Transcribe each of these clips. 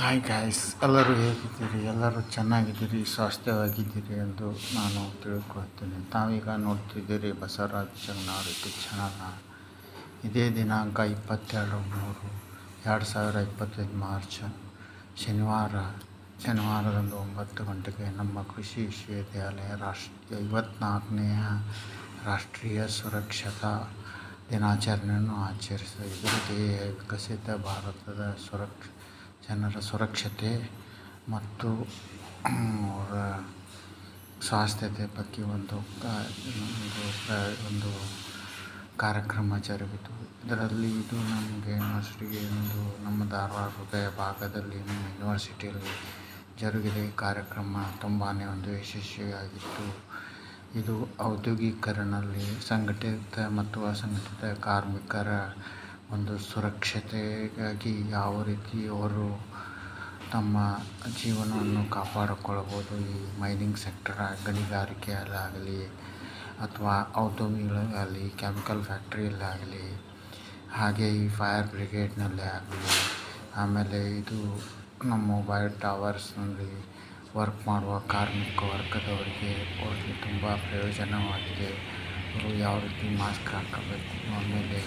Hi guys, ಎಲ್ಲರೂ ಹೇಗಿದ್ದೀರಿ? ಎಲ್ಲರೂ ಚೆನ್ನಾಗಿದ್ದೀರಿ, ಸ್ವಾಸ್ಥ್ಯವಾಗಿದ್ದೀರಿ ಎಂದು ನಾನು ತಿಳ್ಕೊಳ್ತೇನೆ. ತಾವೀಗ ನೋಡ್ತಿದ್ದೀರಿ ಬಸವರಾಜ್ ಜಗನಾಳ್ ಯೂಟ್ಯೂಬ್ ಚಾನಲ್ನ. ಇದೇ ದಿನಾಂಕ 22/3/2025 ಮಾರ್ಚ್ ಶನಿವಾರದಂದು 9 ಗಂಟೆಗೆ ನಮ್ಮ ಕೃಷಿ ವಿಶ್ವವಿದ್ಯಾಲಯ 54ನೇ ರಾಷ್ಟ್ರೀಯ ಸುರಕ್ಷತಾ ದಿನಾಚರಣೆಯನ್ನು ಆಚರಿಸಿದೆ. ಇದಕ್ಕೆ ವಿಕಸಿತ ಭಾರತದ ಜನರ ಸುರಕ್ಷತೆ ಮತ್ತು ಅವರ ಸ್ವಾಸ್ಥ್ಯತೆ ಬಗ್ಗೆ ಒಂದು ಕಾರ್ಯಕ್ರಮ ಜರುಗಿತು. ಇದರಲ್ಲಿ ಇದು ನಮಗೆ ಯೂನಿವರ್ಸಿಟಿಗೆ ನಮ್ಮ ಧಾರವಾಡ ಹೃದಯ ಭಾಗದಲ್ಲಿ ಯೂನಿವರ್ಸಿಟಿಯಲ್ಲಿ ಜರುಗಿದೆ. ಕಾರ್ಯಕ್ರಮ ತುಂಬಾ ಯಶಸ್ವಿಯಾಗಿತ್ತು. ಇದು ಔದ್ಯೋಗೀಕರಣದಲ್ಲಿ ಸಂಘಟಿತ ಮತ್ತು ಅಸಂಘಟಿತ ಕಾರ್ಮಿಕರ ಒಂದು ಸುರಕ್ಷತೆಗಾಗಿ ಯಾವ ರೀತಿ ಅವರು ತಮ್ಮ ಜೀವನವನ್ನು ಕಾಪಾಡಿಕೊಳ್ಳಬಹುದು, ಈ ಮೈನಿಂಗ್ ಸೆಕ್ಟರ್ ಗಣಿಗಾರಿಕೆಯಲ್ಲಾಗಲಿ ಅಥವಾ ಔದ್ಯಮಿಗಳಾಗಲಿ, ಕೆಮಿಕಲ್ ಫ್ಯಾಕ್ಟ್ರಿಯಲ್ಲಾಗಲಿ, ಹಾಗೆ ಈ ಫೈರ್ ಬ್ರಿಗೇಡ್ನಲ್ಲೇ ಆಗಲಿ, ಆಮೇಲೆ ಇದು ನಮ್ಮ ಮೊಬೈಲ್ ಟವರ್ಸ್ನಲ್ಲಿ ವರ್ಕ್ ಮಾಡುವ ಕಾರ್ಮಿಕ ವರ್ಗದವರಿಗೆ ಅವ್ರಿಗೆ ತುಂಬ ಪ್ರಯೋಜನವಾಗಿದೆ. ಅವರು ಯಾವ ರೀತಿ ಮಾಸ್ಕ್ ಹಾಕಬೇಕು, ಆಮೇಲೆ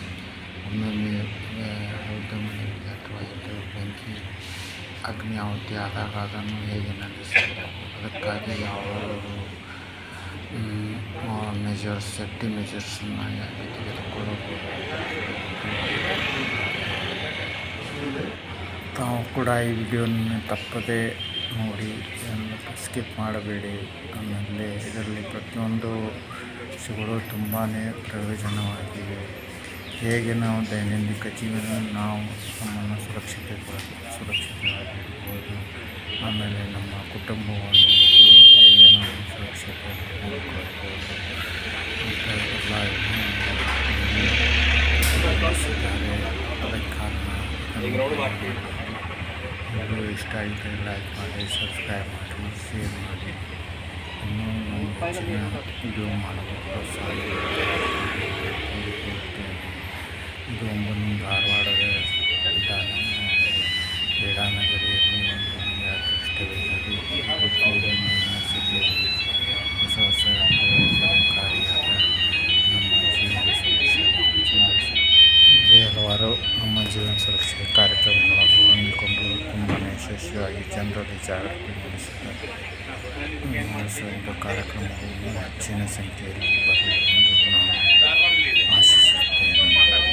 ಒಮ್ಮೊಮ್ಮೆ ಉದ್ಯಮದಲ್ಲಿ ಅಥವಾ ಇದು ಬೆಂಕಿ ಅಗ್ನಿ ಆಹುತಿ ಆದಾಗ ಅದನ್ನು ಹೇಗೆ ನಂದಿಸಬೇಕು, ಅದಕ್ಕಾಗಿ ಯಾವಾಗಲೂ ಸೇಫ್ಟಿ ಮೆಜರ್ಸನ್ನು ಹೇಗೆ ತೆಗೆದುಕೊಳ್ಳಬಹುದು. ತಾವು ಕೂಡ ಈ ವಿಡಿಯೋನ ತಪ್ಪದೇ ನೋಡಿ, ಸ್ಕಿಪ್ ಮಾಡಬೇಡಿ. ಆಮೇಲೆ ಇದರಲ್ಲಿ ಪ್ರತಿಯೊಂದು ವಿಷಯಗಳು ತುಂಬಾ ಪ್ರಯೋಜನವಾಗಿವೆ. ಹೇಗೆ ನಾವು ದೈನಂದಿನ ಜೀವನ ನಾವು ನಮ್ಮನ್ನು ಸುರಕ್ಷಿತವಾಗಿರ್ಬೋದು, ಆಮೇಲೆ ನಮ್ಮ ಕುಟುಂಬವನ್ನು ಹೇಗೆ ನಾವು ಸುರಕ್ಷತೆಯನ್ನು ನೋಡಿಕೊಳ್ಬೋದು ಅಂತ ಎಲ್ಲ ಅದಕ್ಕೆ ಕಾರಣ. ವಿಡಿಯೋ ಇಷ್ಟ ಆಯಿತು ಲೈಕ್ ಮಾಡಿ, ಸಬ್ಸ್ಕ್ರೈಬ್ ಮಾಡಿ, ಶೇರ್ ಮಾಡಿ. ಇನ್ನೂ ನಮ್ಮ ಹೆಚ್ಚಿನ ವಿಡಿಯೋ ಮಾಡಲು ಪ್ರೋತ್ಸಾಹ ಇದು ಒಂದು ಧಾರವಾಡದ ಕ್ರೀಡಾನಗರಿಯಲ್ಲಿ ಒಂದು ನಮಗೆ ಅದೃಷ್ಟವಿಲ್ಲದೆ ಯೂನಿವರ್ಸಿಟಿಯಲ್ಲಿ ಹೊಸ ಪ್ರಯೋಜನಕಾರಿಯಾದ ನಮ್ಮ ಜೀವನ ಸುರಕ್ಷೆ ಹಲವಾರು ನಮ್ಮ ಜೀವನ ಸುರಕ್ಷೆ ಕಾರ್ಯಕ್ರಮಗಳನ್ನು ಹಮ್ಮಿಕೊಂಡು ತುಂಬಾ ಯಶಸ್ವಿಯಾಗಿ ಜನರಲ್ಲಿ ಜಾಗೃತಿ ಮೂಡಿಸಿದ್ದಾರೆ. ಇದು ಕಾರ್ಯಕ್ರಮವು ಹೆಚ್ಚಿನ ಸಂಖ್ಯೆಯಲ್ಲಿ ಬರಲಿ ಎಂದು ನಾನು ಆಶಿಸುತ್ತೇನೆ. ಧನ್ಯವಾದಗಳು.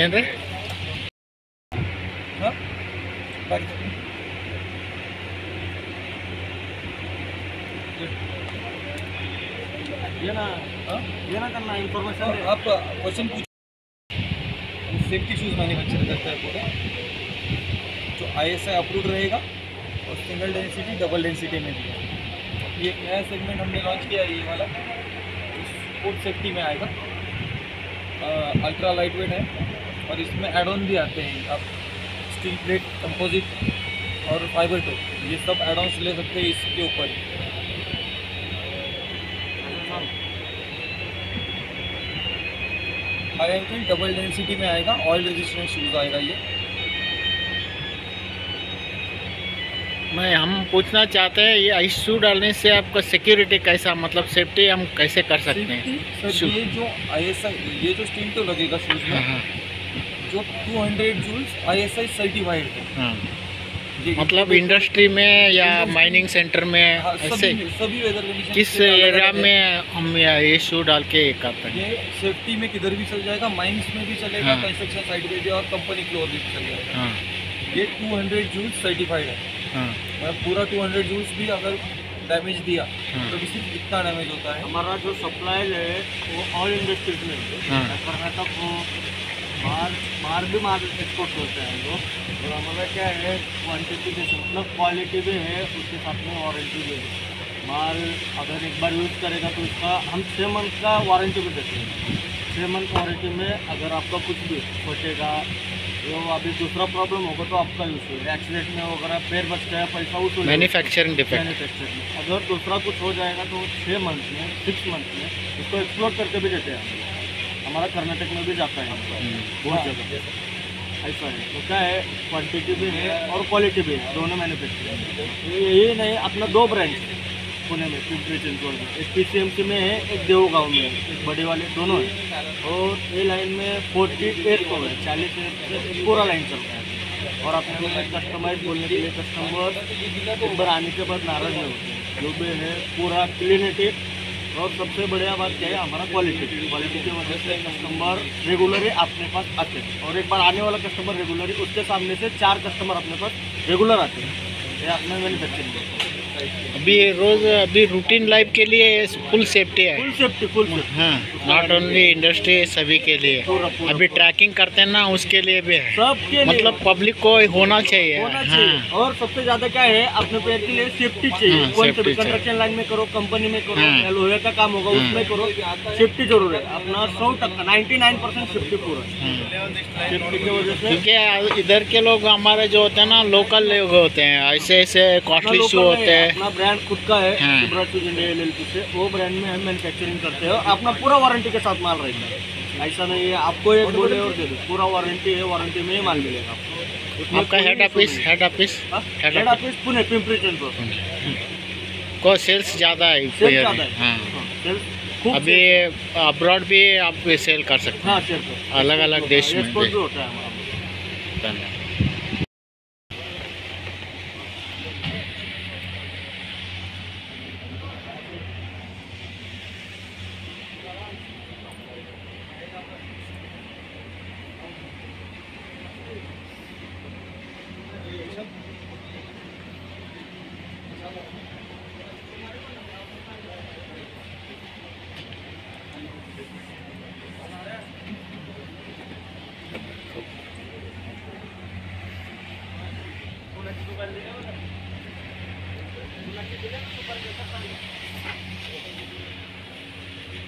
ಏನ್ರಿ करना इंफॉर्मेशन आप क्वेश्चन पूछ। सेफ्टी शूज़ मैन्युफैक्चर करता है पूरा, जो ISI अप्रूव्ड रहेगा और सिंगल डेंसिटी डबल डेंसिटी में भी है। ये एक नया सेगमेंट हमने लॉन्च किया है, ये वाला स्पोर्ट सेफ्टी में आएगा। अल्ट्रा लाइट वेट है और इसमें एड ऑन भी आते हैं। आप स्टील प्लेट, कंपोजिट और फाइबर टो, ये सब एड ऑन्स ले सकते हैं इसके ऊपर। हाई एंकल डबल डेंसिटी में आएगा, ऑयल रेजिस्टेंट शूज़ आएगा ये। हम पूछना चाहते हैं, ये आइस शू डालने से आपका सिक्योरिटी कैसा, मतलब सेफ्टी हम कैसे कर सकते हैं? सर ये जो ISI, ये जो स्टील तो लगेगा शूज़ में, जो 200 जूल्स ISI सर्टिफाइड है, मतलब इंडस्ट्री में या माइनिंग सेंटर में ऐसे सभी वेदर कंडीशन किस एरिया में हम ये शू डाल के करते हैं? ये सेफ्टी में किधर भी चल जाएगा, माइंस में भी चलेगा, हाँ। कंस्ट्रक्शन साइट पे भी और कंपनी फ्लोर भी चल जाएगा। हाँ ये 200 जूल्स सर्टिफाइड है। हाँ मतलब पूरा 200 जूल्स भी अगर डैमेज दिया हाँ। तो भी सिर्फ इतना डैमेज होता है। हमारा जो सप्लाई है वो ऑल इंडस्ट्रीज में हाँ। कर्नाटक को बाहर भी माल एक्सपोर्ट करते हैं हम लोग। और हमारा क्या है क्वांटिटी जैसे मतलब क्वालिटी भी है, उसके साथ में वारंटी भी है। माल अगर एक बार यूज़ करेगा तो उसका हम 6 मंथ का वारंटी भी देते हैं। 6 मंथ वारंटी में अगर आपका कुछ भी फटेगा, जो अभी दूसरा प्रॉब्लम होगा तो आपका यूज होगा। एक्सीडेंट में वगैरह पैर बच गया, पैसा वसूल मैन्युफैक्चरिंग डिफेक्ट। मैन्युफैक्चरिंग में अगर दूसरा कुछ हो जाएगा तो 6 मंथ में 6 मंथ में इसको एक्सप्लोर करके भी देते हैं। हमारा कर्नाटक में भी जाता है बहुत जगह ऐसा है। तो क्या है क्वांटिटी भी है और क्वालिटी भी है, दोनों मैन्युफैक्चरिंग। यही नहीं, अपना 2 ब्रांच है पुणे में, पिंपरी चिंचवड में। एक PCMC में है, एक देवगांव में है, एक बड़े वाले दोनों है। और ये लाइन में 48 को है, 40 से पूरा लाइन चलता है। और अपने को कस्टमाइज बोलने के लिए कस्टमर एक बार आने के बाद नाराज नहीं होते। जो भी है पूरा क्लीनिटी। और सबसे बढ़िया बात क्या है, हमारा क्वालिटी की वजह से कस्टमर रेगुलरली अपने पास आते हैं। और एक बार आने वाला कस्टमर रेगुलरली, उसके सामने से 4 कस्टमर अपने पास रेगुलर आते हैं। ये अपना मैन्युफैक्चरिंग अभी रूटीन लाइफ के लिए फुल सेफ्टी है। फुल सेफ्टी हाँ, नॉट ओनली इंडस्ट्री, सभी के लिए। अभी ट्रैकिंग करते हैं ना, उसके लिए भी है। सबके लिए मतलब पब्लिक को होना चाहिए। होना चाहिए। हाँ। और सबसे ज्यादा क्या है, अपने पैर के लिए सेफ्टी चाहिए। हाँ, कौन से सेफ्टी भी कंस्ट्रक्शन लाइन में करो, कंपनी में करो, हाँ। या लोहे का काम होगा उसमें करो, सेफ्टी जरूर है। अपना 100% 99% सेफ्टी पूरा है। सेफ्टी की वजह से क्योंकि इधर के लोग हमारे जो होते हैं ना, लोकल लोग होते हैं, ऐसे ऐसे कॉस्टली शू होते हैं। अपना ब्रांड खुद का है, हाँ। सुब्रा शूज इंडिया LLC से, वो ब्रांड में हम मैन्युफैक्चरिंग करते हैं। और अपना पूरा वारंटी के साथ माल रहेगा। ऐसा नहीं है आपको एक बोले और दे दो, पूरा वारंटी है, वारंटी में ही माल मिलेगा आपको। उसमें आपका कोई head office head office Pune, Pimpri Chinchwad को सेल्स ज़्यादा है। सेल ज़्यादा है। हाँ। सेल खूब अभी अब्रॉड भी आप सेल कर सकते हाँ हैं, सेल अलग अलग देश में। एक्सपोर्ट भी होता है हमारा। धन्यवाद।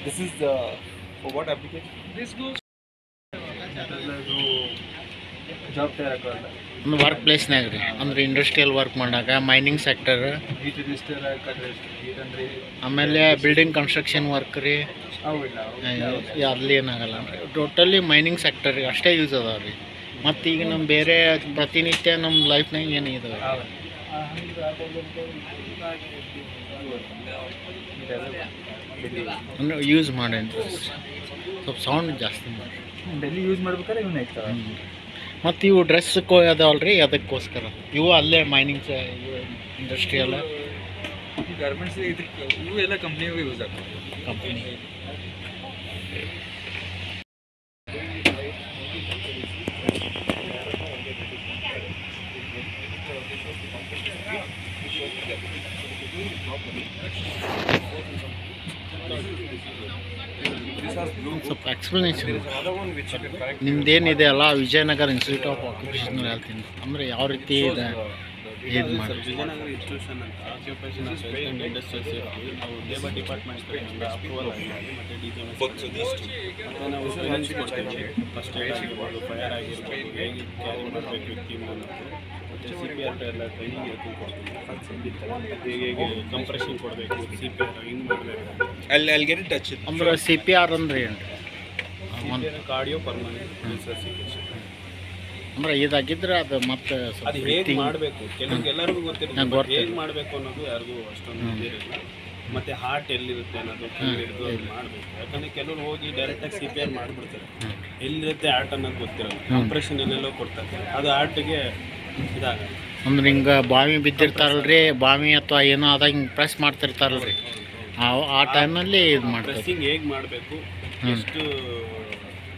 This is for what application? This goes job ತಯಾರಕ್ಕಲ್ಲ ವರ್ಕ್ ಪ್ಲೇಸ್ನಾಗ ರೀ, ಅಂದ್ರೆ ಇಂಡಸ್ಟ್ರಿಯಲ್ ವರ್ಕ್ ಮಾಡಾಕ, mining sector, heat register heat ಅಂದ್ರೆ ಆಮೇಲೆ ಬಿಲ್ಡಿಂಗ್ ಕನ್ಸ್ಟ್ರಕ್ಷನ್ ವರ್ಕ್ ರೀ, ಅವಿಲ್ಲ ಅಲ್ಲಿ ಏನಾಗಲ್ಲ ರೀ. ಟೋಟಲಿ ಮೈನಿಂಗ್ ಸೆಕ್ಟರ್ ಅಷ್ಟೇ ಯೂಸ್ ಅದಾವ ರೀ. ಮತ್ತು ಈಗ ನಮ್ಮ ಬೇರೆ ಪ್ರತಿನಿತ್ಯ ನಮ್ಮ ಲೈಫ್ನಾಗ ಏನು ಇದಾವೆ ಅಂದ್ರೆ ಯೂಸ್ ಮಾಡೇನ್ರಿ. ಸ್ವಲ್ಪ ಸೌಂಡ್ ಜಾಸ್ತಿ ಮಾಡಿ. ಡೆಲ್ಲಿ ಯೂಸ್ ಮಾಡ್ಬೇಕಾದ್ರೆ ಇವನ್ನ ಐತವ. ಮತ್ತು ಇವು ಡ್ರೆಸ್ ಅದಾವಲ್ಲ ರೀ, ಅದಕ್ಕೋಸ್ಕರ ಇವು ಅಲ್ಲೇ ಮೈನಿಂಗ್ ಇಂಡಸ್ಟ್ರಿಯಲ್ ಈ ಗಾರ್ಮೆಂಟ್ಸ್ ಇದಕ್ಕೆ ಇವು ಎಲ್ಲ ಕಂಪ್ನಿಗೂ ಯೂಸ್ ಆಗ್ತವೆ. ಕಂಪ್ನಿ ಸ್ವಲ್ಪ ಎಕ್ಸ್ಪ್ಲನೇಷನ್ ನಿಮ್ದೇನಿದೆ ಅಲ್ಲ, Vijayanagara institute of occupational health ಅಂದರೆ ಯಾವ ರೀತಿ ಇದೆ ಇದು ಮಾಡಿ. ವಿಜಯನಗರ ಇನ್ಸ್ಟಿಟ್ಯೂಷನ್ ಅಂತ ಆಕ್ಯುಪೇಷನ್ ಅಂಡ್ ಇಂಡಸ್ಟ್ರಿಯಲ್ ಸೇಫ್ಟಿ ನಾವು ಲೇಬರ್ ಡಿಪಾರ್ಟ್ಮೆಂಟ್ ಕಡೆಯಿಂದ ಅಪ್ರೂವಲ್ ಆಗಿದೆ ಮತ್ತು ಮತ್ತು ನಾವು ಟ್ರೈನಿಂಗ್ಸ್ ಕೊಡ್ತೇವೆ. ಫಸ್ಟ್ ಏಡ್ ಆಗಿರ್ಬೋದು, ಫೈರ್ ಆಗಿರ್ಬೋದು, ಹೇಗೆ ಕ್ಯಾರಿ ಮಾಡಬೇಕು ವ್ಯಕ್ತಿಯನ್ನು ಅನ್ನೋದು, ಮತ್ತು CPR ಎಲ್ಲ ಟ್ರೈನಿಂಗ್ ಹೇಳ್ಕೊಡ್ತೀವಿ. ಹೇಗೆ ಕಂಪ್ರೆಷನ್ ಕೊಡಬೇಕು, CPR ಹಿಂಗೆ ಮಾಡಬೇಕು, ಅಲ್ಲಿ ಗೆಟ್ ಟಚ್ ಅಂದ್ರೆ CPR ಅಂದ್ರೆ ಏನು ಕಾರ್ಡಿಯೋ ಪರ್ಮನೆಂಟ್ ರಿಸಸಿಟೇಷನ್. ಅಂದ್ರೆ ಇದಾಗಿದ್ರೆ ಅದು ಮತ್ತೆ ಅದು ಹೇಗೆ ಮಾಡಬೇಕು ಕೆಲವ್ರಿಗೆ ಎಲ್ಲರಿಗೂ ಗೊತ್ತಿರುತ್ತೆ, ಗೊತ್ತಿಲ್ಲ. ಹೇಗೆ ಮಾಡಬೇಕು ಅನ್ನೋದು ಯಾರಿಗೂ ಅಷ್ಟೊಂದು ಇದಿರಲ್ಲ. ಮತ್ತು ಹಾರ್ಟ್ ಎಲ್ಲಿರುತ್ತೆ ಅನ್ನೋದು ಹಿಡಿದು ಅದು ಮಾಡಬೇಕು. ಯಾಕಂದರೆ ಕೆಲವರು ಹೋಗಿ ಡೈರೆಕ್ಟಾಗಿ CPR ಮಾಡಿಬಿಡ್ತಾರೆ, ಎಲ್ಲಿರುತ್ತೆ ಹಾರ್ಟ್ ಅನ್ನೋದು ಗೊತ್ತಿರಲ್ಲ. ಕಂಪ್ರೆಷನ್ ಎಲ್ಲೆಲ್ಲೋ ಕೊಡ್ತಾರೆ, ಅದು ಹಾರ್ಟಿಗೆ ಇದಾಗಲ್ಲ. ಅಂದ್ರೆ ಹಿಂಗೆ ಬಾವಿ ಬಿದ್ದಿರ್ತಾರಲ್ರಿ, ಬಾವಿ ಅಥವಾ ಏನೋ ಆದಾಗ ಹಿಂಗೆ ಪ್ರೆಸ್ ಮಾಡ್ತಿರ್ತಾರಲ್ರಿ, ಆ ಟೈಮಲ್ಲಿ ಇದು ಮಾಡ್ತಾರೆ. ಪ್ರೆಸ್ಸಿಂಗ್ ಹೇಗೆ ಮಾಡಬೇಕು, ಎಷ್ಟು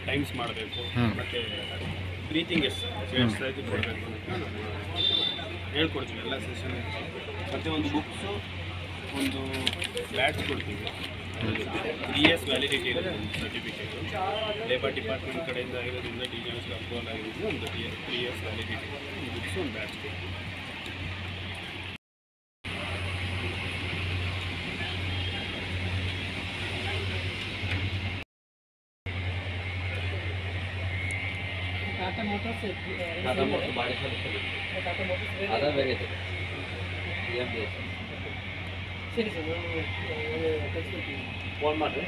ಟೈಮ್ಸ್ ಮಾಡಬೇಕು, ಮತ್ತು ಬ್ರೀತಿಂಗ್ ಎಷ್ಟು ಕೊಡಬೇಕು ಅಂತ ಹೇಳ್ಕೊಡ್ತೀವಿ ಎಲ್ಲ ಸೆಷನ್. ಮತ್ತು ಒಂದು ಬುಕ್ಸು, ಒಂದು ಬ್ಯಾಟ್ಸ್ ಕೊಡ್ತೀವಿ, 3 years ವ್ಯಾಲಿಡಿಟಿ ಇರೋದು ಸರ್ಟಿಫಿಕೇಟು. ಲೇಬರ್ ಡಿಪಾರ್ಟ್ಮೆಂಟ್ ಕಡೆಯಿಂದ ಇರೋದ್ರಿಂದ ಡಿಜನ್ಸ್ಗೆ ಅಪ್ರೂವಲ್ ಆಗಿರೋದು ಒಂದು 3 years ವ್ಯಾಲಿಡಿಟಿ ಒಂದು ಬುಕ್ಸು, ಒಂದು ಬ್ಯಾಟ್ಸ್ ಕೊಡ್ತೀವಿ. Tata motors body Tata motors ಅದ ಬೇರೆ ಇದೆ. ಸರಿ ಸರ್, ನಾನು ಕಳಿಸ್ಕೊಡ್ತೀನಿ. ಫೋನ್ ಮಾಡಿ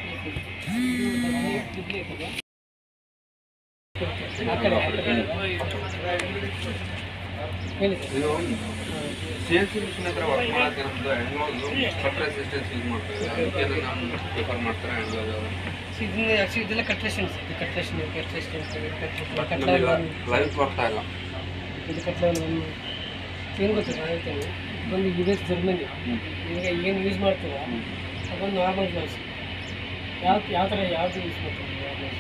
ಹೇಳಿ ಸರ್. ಇದು CNC ಮಿಷಿನ್ ಹತ್ರ ವರ್ಕ್ ಮಾಡೋಕ್ಕೆ ನಮ್ಮದು ಹೆಣ್ಮಗಳು ಕಟ್ ರೆಸಿಸ್ಟೆನ್ಸ್ ಯೂಸ್ ಮಾಡ್ತಾರೆ, ಅದಕ್ಕೆ ನಾನು ಪ್ರಿಫರ್ ಮಾಡ್ತಾರೆ ಹೆಣ್ಮಗಳು. ಇದೆಲ್ಲ ಕಟ್ರೇಷನ್ಸ್ ಲೈಫ್ ಬರ್ತಾ ಇಲ್ಲ. ಇದು ಕಟ್ಲೆವಲ್ ಏನು ಗೊತ್ತಿಲ್ಲ, ನಾನು ಹೇಳ್ತೇನೆ. ಒಂದು US ಜರ್ಮನಿ ಈಗ ಏನು ಯೂಸ್ ಮಾಡ್ತೀರ ಅದೊಂದು ನಾರ್ಮಲ್ ಗ್ಲೌಸ್. ಯಾವ ಥರ ಯಾವುದು ಯೂಸ್ ಮಾಡ್ತೀವಿ ಯಾವ ಗ್ಲೌಸ್?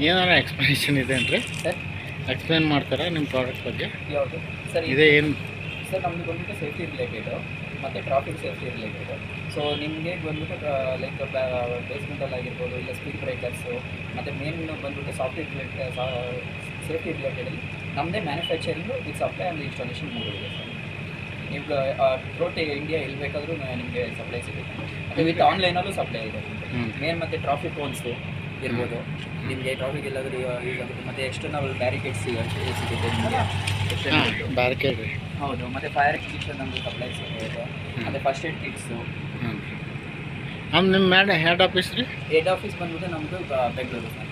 ಏನಾರ ಎಕ್ಸ್ಪ್ಲನೇಷನ್ ಇದೆ ಅಂದರೆ ಸರ್ ಎಕ್ಸ್ಪ್ಲೇನ್ ಮಾಡ್ತಾರಾ ನಿಮ್ಮ ಪ್ರಾಡಕ್ಟ್ ಬಗ್ಗೆ? ಯಾವುದು ಸರ್? ಇದೇ ಏನು ಸರ್ ನಮ್ದು ಬಂದ್ಬಿಟ್ಟು ಸೇಫ್ಟಿ ರಿಲೇಟೆಡು ಮತ್ತು ಟ್ರಾಫಿಕ್ ಸೇಫ್ಟಿ ರಿಲೇಟೆಡು. ಸೊ ನಿಮಗೆ ಬಂದ್ಬಿಟ್ಟು ಲೈಕ್ ಬೇಸ್ಮೆಂಟಲ್ಲಿ ಆಗಿರ್ಬೋದು, ಇಲ್ಲ ಸ್ಪೀಡ್ ಬ್ರೇಕರ್ಸು, ಮತ್ತು ಮೇನ್ ಬಂದ್ಬಿಟ್ಟು ಸಾಫ್ಟ್ವೇರ್ ರಿಲೇಟೆಡ್ ಸೇಫ್ಟಿ ರಿಲೇಟೆಡಲ್ಲಿ ನಮ್ಮದೇ manufacturing with supply and installation ಮೂಡಿದೆ ಸರ್. ನೀವು ಥ್ರೋಟ್ ಇಂಡಿಯಾ ಎಲ್ಲಿ ಬೇಕಾದರೂ ನಿಮಗೆ ಸಪ್ಲೈ ಸಿಗುತ್ತೆ. ಮತ್ತು ವಿತ್ ಆನ್ಲೈನಲ್ಲೂ ಸಪ್ಲೈ ಇದೆ. ಮೇನ್ ಮತ್ತು ಟ್ರಾಫಿಕ್ ಕೋನ್ಸು ಇರ್ಬೋದು, ನಿಮಗೆ ಟ್ರಾಫಿಕ್ ಎಲ್ಲಾದರೂ ಯೂಸ್ ಆಗುತ್ತೆ. ಮತ್ತು ಎಕ್ಸ್ಟರ್ನಲ್ ಬ್ಯಾರಿಕೇಡ್ಸ್ ಸಿಗುತ್ತೆ ನಿಮಗೆ. ಬ್ಯಾರಿಕೇಡ್ ರೀ? ಹೌದು. ಮತ್ತು ಫೈರ್ ಎಕ್ಸ್ಟಿಂಕ್ಷನ್ ನಮ್ಮದು ಸಪ್ಲೈ ಸಿಗುತ್ತೆ. ಮತ್ತು ಫಸ್ಟ್ ಏಡ್ ಕಿಟ್ಸು. ನಿಮ್ಮ ಮೇಡ ಹೆಡ್ ಆಫೀಸ್ ರೀ? ಹೆಡ್ ಆಫೀಸ್ ಬಂದ್ಬಿಟ್ಟು ನಮ್ಮದು ಬೆಂಗಳೂರು ಸರ್.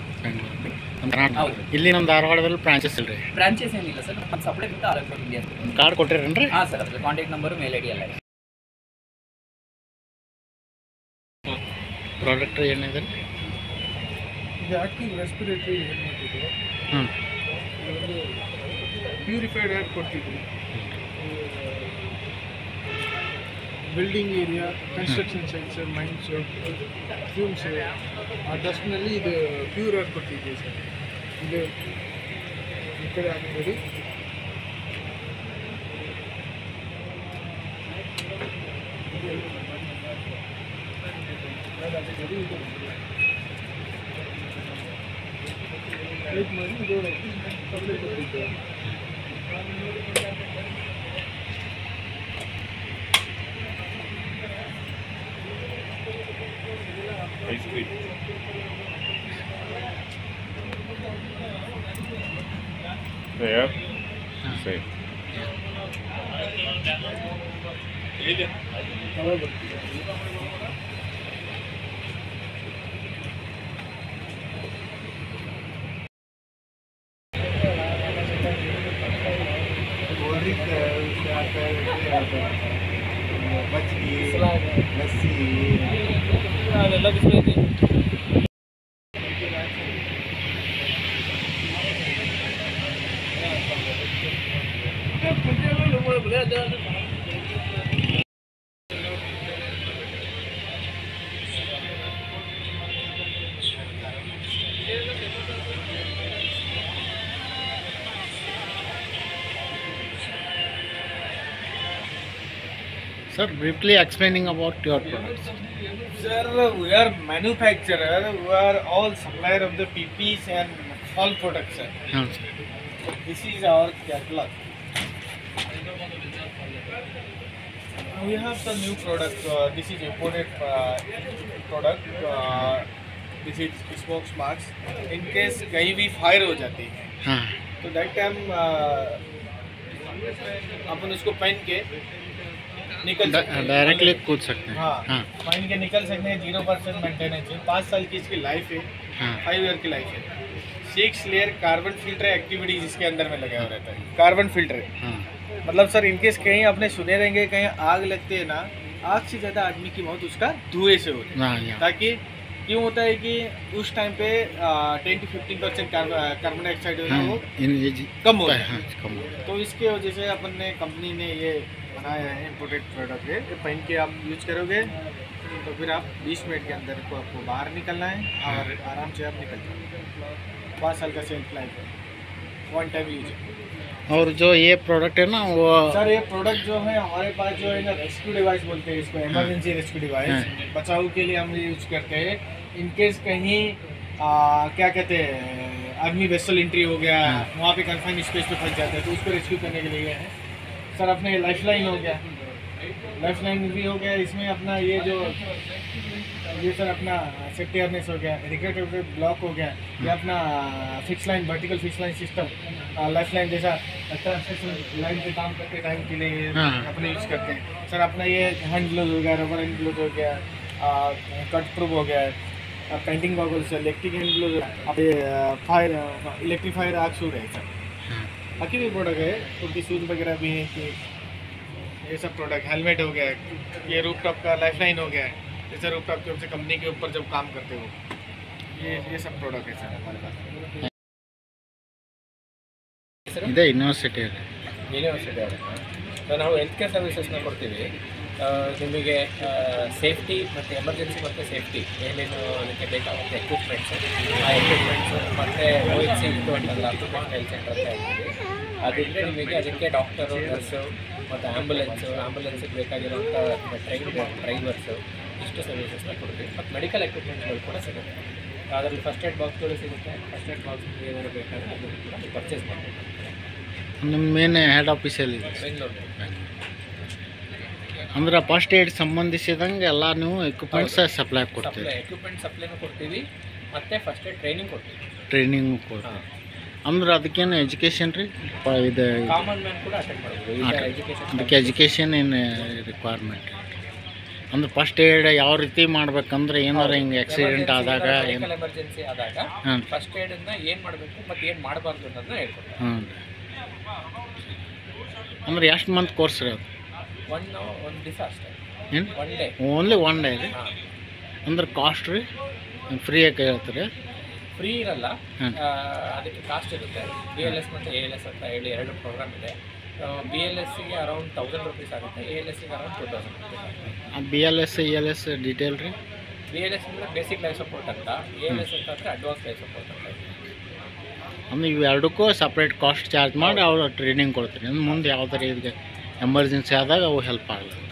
ಹೌದು. ಇಲ್ಲಿ ನಮ್ಮ ಧಾರವಾಡದಲ್ಲಿ ಬ್ರಾಂಚಸ್ ಇಲ್ಲ ರೀ? ಬ್ರಾಂಚಸ್ ಏನಿಲ್ಲ ಸರ್, ನಮ್ಮ ಸಪ್ಲೈ ಬಿಟ್ಟು ಆಲ್ ಓವರ್ ಇಂಡಿಯಾ. ಕಾರ್ಡ್ ಕೊಟ್ಟಿರೇನು ರೀ? ಹಾಂ ಸರ್, ಅದ್ರ ಕಾಂಟ್ಯಾಕ್ಟ್ ನಂಬರು, ಮೇಲ್ ID ಎಲ್ಲ ಇದೆ. ಪ್ರಾಡಕ್ಟ್ ಏನಿದೆ? ಇದು ಆ್ಯಕ್ಟಿವ್ ರೆಸ್ಪಿರೇಟರಿ ಏನು ಮಾಡ್ತಿದ್ರು, ಹ್ಞೂ ಪ್ಯೂರಿಫೈಡ್ ಏರ್ ಕೊಡ್ತಿದ್ರು. Building area, construction sites, mines, fumes, ಆ ಡಸ್ಟ್ನಲ್ಲಿ ಇದು ಪ್ಯೂರ್ ಏರ್ ಕೊಡ್ತಿದ್ದೀವಿ ಸರ್. ಇದು ಈ ಕಡೆ ಹಾಕ್ಬೇಡಿ. ವೇಟ್ ಮಾಡಿ, ಇದು ಸಪ್ಲೈ ಕೊಡ್ತಿದ್ದೇವೆ. There. Safe. ಲಸ್ಸಿ ಅದೆಲ್ಲ ಬಿಸಿಲೈತಿ. Sir, briefly explaining about your products. Sir, we are manufacturer, we are all supplier of the PPs and all products, sir. This is our catalog. We have some new products. This is imported product. This is smoke marks. In case कहीं भी fire हो जाती है, हाँ, तो that time अपन उसको पहन के निकल सकते हैं, डायरेक्टली कूद सकते हैं। हाँ, हाँ, पहन के निकल सकते हैं। 0% मेंटेनेंस है, 5 साल की इसकी लाइफ है, हाँ, 5 ईयर की लाइफ है। 6 लेयर कार्बन फिल्टर एक्टिविटीज इसके अंदर में लगा हुआ रहता है। कार्बन फिल्टर हाँ मतलब सर इनकेस कहीं आपने सुने रहेंगे कहीं आग लगते है ना, आग से ज़्यादा आदमी की मौत उसका धुएं से होती है। हाँ या ताकि क्यों होता है कि उस टाइम पे 10 to 15% कार्बन डाइऑक्साइड हाँ वो इन कम होता है। हाँ कम होता है। तो इसके वजह से अपन ने कंपनी ने ये बनाया है इम्पोर्टेड प्रोडक्ट है। ये पहन के आप यूज करोगे तो फिर आप 20 मिनट के अंदर को आपको बाहर निकलना है और आराम से आप निकल जाओगे। 5 साल का सेल्फ लाइफ है, वन टाइम यूज है। और जो ये प्रोडक्ट है ना वो सर ये प्रोडक्ट जो है हमारे पास जो है ना रेस्क्यू डिवाइस बोलते हैं इसको, इमरजेंसी रेस्क्यू डिवाइस, बचाव के लिए हम ये यूज करते हैं। इनकेस कहीं क्या कहते हैं आर्मी वेसल एंट्री हो गया, वहाँ पे कन्फाइन स्पेस पे फंस जाता है तो उसको रेस्क्यू करने के लिए है। सर अपने लाइफ लाइन हो गया, लाइफ लाइन भी हो गया इसमें अपना ये सर अपना सेफ्टी अवेयरनेस हो गया, रेगुलेटर ब्लॉक हो गया, ये अपना fix line vertical fix line system life line जैसा ट्रांसमिशन लाइन पे काम करते टाइम के लिए अपने यूज़ करते हैं। सर अपना ये हैंड ग्लोव हो गया, रबर हैंड ग्लोव हो गया, कट प्रूफ हो गया, painting goggles, electric hand glove, fire electric fire आग शूट है सर। बाकी भी प्रोडक्ट है, उनकी शूज वगैरह भी है कि ये सब प्रोडक्ट, हेलमेट हो गया, ये रूफ टॉप का लाइफ लाइन हो गया, जैसे रूफ टॉप के ऊपर कंपनी के ऊपर जब काम करते हो, ये सब प्रोडक्ट है सर हमारे पास। ಇದೆ ಯೂನಿವರ್ಸಿಟಿ ಇದೆ ಯೂನಿವರ್ಸಿಟಿ ಆಗುತ್ತೆ ಸೊ ನಾವು ಹೆಲ್ತ್ ಕೇರ್ ಸರ್ವಿಸಸ್ನ ಕೊಡ್ತೀವಿ ನಿಮಗೆ ಸೇಫ್ಟಿ ಮತ್ತು ಎಮರ್ಜೆನ್ಸಿ ಮತ್ತು ಸೇಫ್ಟಿ ಏನೇನು ಅದಕ್ಕೆ ಬೇಕಾಗುತ್ತೆ ಎಕ್ವಿಪ್ಮೆಂಟ್ಸು, ಆ ಎಕ್ವಿಪ್ಮೆಂಟ್ಸು ಮತ್ತು OHC ಇದು ಅಂತಲ್ಲ ಆಕ್ಯುಪೇಷನಲ್ ಹೆಲ್ತ್ ಸೆಂಟರ್ ಅಂತ ಹೇಳ್ತೀವಿ, ಅದಿದ್ದರೆ ನಿಮಗೆ ಅದಕ್ಕೆ ಡಾಕ್ಟರು, ನರ್ಸು ಮತ್ತು ಆ್ಯಂಬುಲೆನ್ಸಿಗೆ ಬೇಕಾಗಿರುವಂಥ ಡ್ರೈವರ್ಸು ಇಷ್ಟು ಸರ್ವಿಸಸ್ನ ಕೊಡ್ತೀವಿ. ಮತ್ತು ಮೆಡಿಕಲ್ ಎಕ್ವಿಪ್ಮೆಂಟ್ಗಳು ಕೂಡ ಸಿಗುತ್ತೆ, ಅದರಲ್ಲಿ ಫಸ್ಟ್ ಏಡ್ ಬಾಕ್ಸ್ಗಳು ಸಿಗುತ್ತೆ. ಫಸ್ಟ್ ಏಡ್ ಬಾಕ್ಸ್ ಏನಾದರೂ ಬೇಕಾದರೆ ಅದನ್ನು ಕೂಡ ಪರ್ಚೇಸ್ ಮಾಡಬೇಕು. ನಿಮ್ಮ ಮೇನ್ ಹೆಡ್ ಆಫೀಸಲ್ಲಿದೆ ಬೆಂಗಳೂರು ಅಂದ್ರೆ ಫಸ್ಟ್ ಏಡ್ ಸಂಬಂಧಿಸಿದಂಗೆ ಎಲ್ಲ ನೀವು ಎಕ್ವಿಪ್ಮೆಂಟ್ಸ್ ಸಪ್ಲೈ ಕೊಡ್ತೀವಿ. ಎಕ್ವಿಪ್ಮೆಂಟ್ ಸಪ್ಲೈನೂ ಕೊಡ್ತೀವಿ ಮತ್ತು ಫಸ್ಟ್ ಏಡ್ ಟ್ರೈನಿಂಗ್ ಕೊಡ್ತೀವಿ. ಟ್ರೈನಿಂಗು ಕೊಡ್ತೀವಿ ಅಂದ್ರೆ ಅದಕ್ಕೇನು ಎಜುಕೇಷನ್ ರೀ ಇದು ಕಾಮನ್ ಮ್ಯಾನ್ ಕೂಡ ಅಟೆಂಡ್ ಮಾಡ್ಬೋದು. ಅದಕ್ಕೆ ಎಜುಕೇಷನ್ ಏನು ರಿಕ್ವೈರ್ಮೆಂಟ್ ಅಂದ್ರೆ ಫಸ್ಟ್ ಏಡ್ ಯಾವ ರೀತಿ ಮಾಡ್ಬೇಕಂದ್ರೆ ಏನಾರು ಹಿಂಗೆ ಆಕ್ಸಿಡೆಂಟ್ ಆದಾಗ ಏನು ಎಮರ್ಜೆನ್ಸಿ ಆದಾಗ ಫಸ್ಟ್ ಏಡನ್ನು ಏನು ಮಾಡಬೇಕು ಮತ್ತು ಏನು ಮಾಡಬಾರ್ದು ಅನ್ನೋದನ್ನ ಹೇಳ್ಕೊಡ್ತೀವಿ. ಹ್ಞೂ ಅಂದ್ರೆ ಎಷ್ಟು ಮಂತ್ ಕೋರ್ಸ್ ರೀ ಅದು? ಒಂದು ದಿವಸ ಅಷ್ಟೇ, ಏನು one day, only one day ರೀ? ಅಂದ್ರೆ ಕಾಸ್ಟ್ ರೀ ಫ್ರೀಯಾಗಿ ಹೇಳ್ತೀರಿ? ಫ್ರೀ ಇರಲ್ಲ, ಅದಕ್ಕೆ ಕಾಸ್ಟ್ ಇರುತ್ತೆ. BLS ಮತ್ತು ALS ಅಂತ ಹೇಳಿ 2 ಪ್ರೋಗ್ರಾಮ್ ಇದೆ. BLSಗೆ ಅರೌಂಡ್ 1000 ರೂಪೀಸ್ ಆಗುತ್ತೆ, ALSಗೆ ಅರೌಂಡ್ 2000 ರೂಪೀಸ್ ಆಗುತ್ತೆ. BLS ELS ಡೀಟೇಲ್ ರೀ? BLS ಅಂದರೆ ಬೇಸಿಕ್ ಲೈಫ್ ಸಪೋರ್ಟ್ ಅಂತ, ALS ಅಂತಂದರೆ ಅಡ್ವಾನ್ಸ್ ಲೈಫ್ ಸಪೋರ್ಟ್ ಅಂತ. ಅಂದ್ರೆ ಇವು ಎರಡಕ್ಕೂ ಸಪ್ರೇಟ್ ಕಾಸ್ಟ್ ಚಾರ್ಜ್ ಮಾಡಿ ಅವ್ರು ಟ್ರೈನಿಂಗ್ ಕೊಡ್ತೀರಿ ಅಂದ್ರೆ ಮುಂದೆ ಯಾವ್ದಾರ ಇದಕ್ಕೆ ಎಮರ್ಜೆನ್ಸಿ ಆದಾಗ ಅವು ಹೆಲ್ಪ್ ಆಗುತ್ತೆ.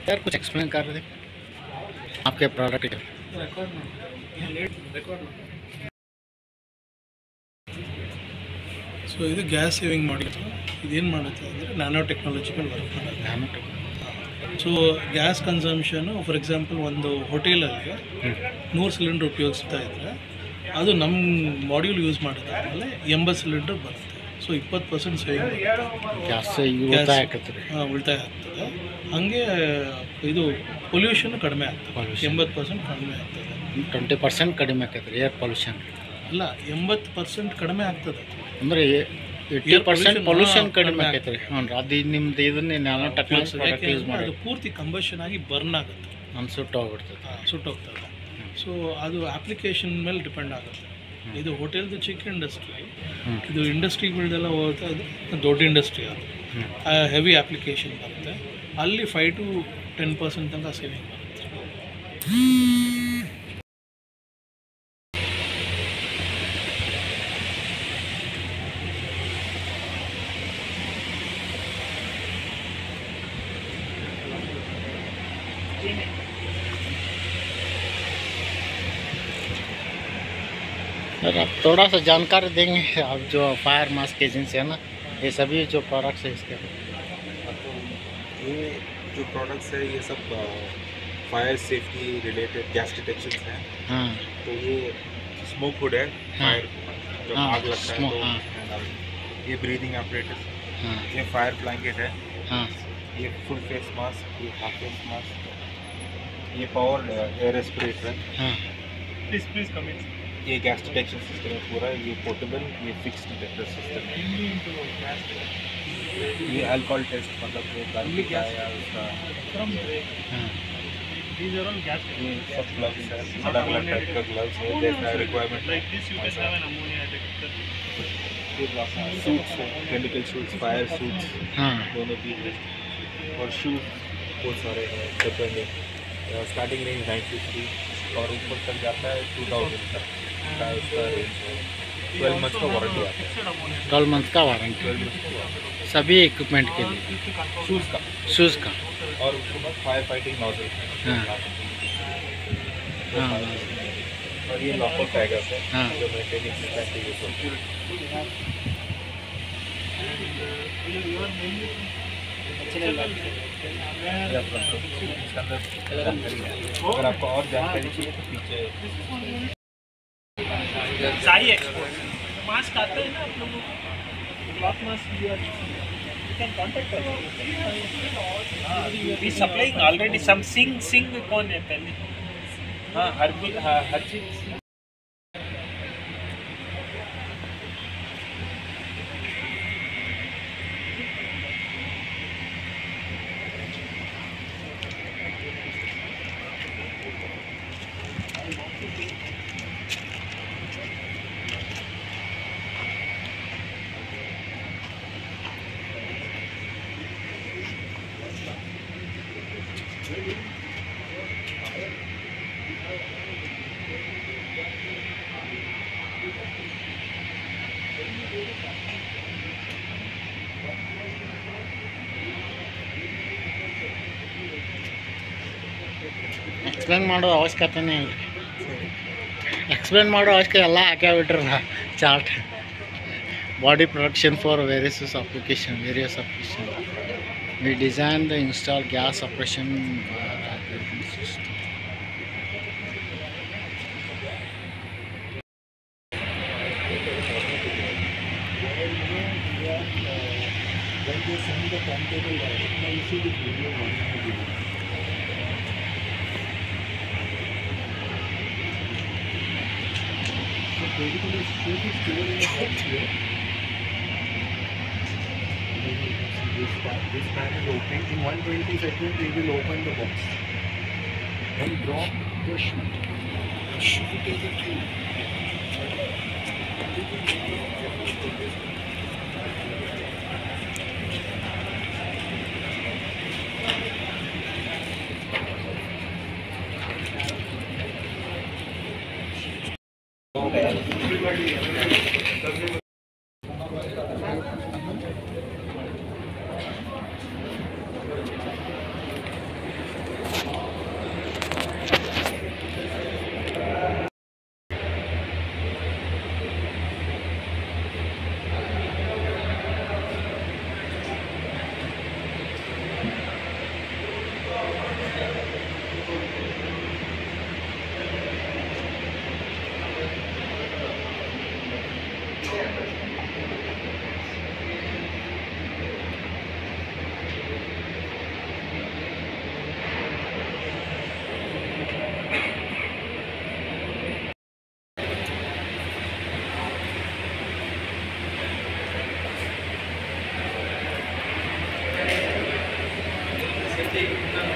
यार कुछ एक्सप्लेन कर रहे थे आपके प्रोडक्ट के? ಸೊ ಇದು ಗ್ಯಾಸ್ ಸೇವಿಂಗ್ ಮಾಡಿತ್ತು. ಇದೇನು ಮಾಡುತ್ತೆ ಅಂದರೆ ನ್ಯಾನೋ ಟೆಕ್ನಾಲಜಿ ಮೇಲೆ ವರ್ಕ್ ಮಾಡೋದು. So gas consumption for example ಒಂದು ಹೋಟೆಲಲ್ಲಿ 100 ಸಿಲಿಂಡರ್ ಉಪಯೋಗಿಸ್ತಾ ಇದ್ದರೆ ಅದು ನಮ್ಮ ಮಾಡ್ಯೂಲ್ ಯೂಸ್ ಮಾಡಿದಾದ್ಮೇಲೆ 80 ಸಿಲಿಂಡರ್ ಬರುತ್ತೆ. ಸೊ 20% ಸೇವಿಂಗ್ ಗ್ಯಾಸ್ ಉಳಿತಾಯ ಆಗ್ತದೆ. ಹಾಗೆ ಇದು ಪೊಲ್ಯೂಷನ್ ಕಡಿಮೆ ಆಗ್ತದೆ, 80% ಕಡಿಮೆ ಆಗ್ತದೆ. 20% ಕಡಿಮೆ ಆಗ್ತದೆ ಏರ್ ಪೊಲ್ಯೂಷನ್? ಅಲ್ಲ, 80% ಕಡಿಮೆ ಆಗ್ತದೆ ಅಂದರೆ 80% ಪೊಲ್ಯೂಷನ್ ಕಡಿಮೆ ಆಗ್ತೈತೆ ರೀ. ಹ್ಞೂ ರೀ, ಅದು ನಿಮ್ದು ಇದನ್ನೇ ನ್ಯಾನೋ ಟೆಕ್ನಾಲಜಿ ಯೂಸ್ ಮಾಡಿ ಅದು ಪೂರ್ತಿ ಕಂಬಷನ್ ಆಗಿ ಬರ್ನ್ ಆಗುತ್ತೆ, ನಮ್ಮ ಸುಟ್ಟೋಗ್ಬಿಡ್ತದೆ. ಸುಟ್ಟೋಗ್ತದೆ. ಸೊ ಅದು ಅಪ್ಲಿಕೇಶನ್ ಮೇಲೆ ಡಿಪೆಂಡ್ ಆಗುತ್ತೆ. ಇದು ಹೋಟೆಲ್ದು ಚಿಕ್ಕ ಇಂಡಸ್ಟ್ರಿ, ಇದು ಇಂಡಸ್ಟ್ರಿಗಳ್ದೆಲ್ಲ ಹೋಗ್ತಾ ಇದು ದೊಡ್ಡ ಇಂಡಸ್ಟ್ರಿ, ಅದು ಹೆವಿ ಅಪ್ಲಿಕೇಶನ್ ಬರುತ್ತೆ. ಅಲ್ಲಿ 5 to 10% ತನಕ ಸೇವಿಂಗ್ ಬರುತ್ತೆ. सर आप थोड़ा सा जानकारी देंगे, आप जो फायर मास्क एजेंसी है ना, ये सभी जो प्रोडक्ट्स है इसके? ये जो प्रोडक्ट्स है ये सब fire safety related gas detection है। हाँ तो ये स्मोक हुड है, फायर जब हाँ, आग लगता है smoke, तो हाँ। उसमें डालते हैं। ये ब्रीदिंग apparatus, हाँ ये फायर ब्लैंकेट है, हाँ ये फुल फेस मास्क, ये हाफ फेस मास्क, ये पावर एयर रेस्पिरेटर है, हाँ प्लीज कम इन। ये गैस डिटेक्शन सिस्टम है पूरा, ये पोर्टेबल, ये फिक्स डिटेक्टर सिस्टम है। ये अल्कोहल टेस्ट, मतलब जो गाड़ी का या उसका हाँ These are all gas. ये सब ग्लव्स है, अलग अलग टाइप का ग्लव्स है, जैसा requirement Like this, you can have an ammonia detector. Suits है, केमिकल सूट्स, फायर सूट्स, हाँ दोनों भी है। और शूज़ बहुत सारे हैं, डिपेंडिंग स्टार्टिंग रेंज 950 और ऊपर तक जाता है 2000 तक का उसका रेंज है। 12 मंथ का वारंटी आता है, 12 मंथ का वारंटी 12 मंथ का वारंटी सभी इक्विपमेंट के लिए, शूज़ का। शूज़ का। और उसके बाद फायर फाइटिंग नॉजल हाँ। हाँ। और ये लॉकर टैगर है हाँ। जो मेंटेनेंस सिस्टम पे यूज होता है। ये आप रख दो, इसके अंदर जानकारी है। अगर आपको और जानकारी चाहिए तो पीछे साई एक्सपोर्ट मास्क आते हैं ना आप लोगों को, cloth mask you can contact us. We supplying already something कौन है पहले? हाँ हर चीज। ಎಕ್ಸ್ಪ್ಲೇನ್ ಮಾಡೋ ಅವಶ್ಯಕತೆನೇ ಇಲ್ಲ, ಎಕ್ಸ್ಪ್ಲೇನ್ ಮಾಡೋ ಅವಶ್ಯಕತೆ ಎಲ್ಲ ಹಾಕ್ಯಾಬಿಟ್ರಲ್ಲ chart. Body protection for various application. We design the install gas operation system. This pan is opening. In 120 seconds, we will open the box and drop the chute. The chute is a tube. safety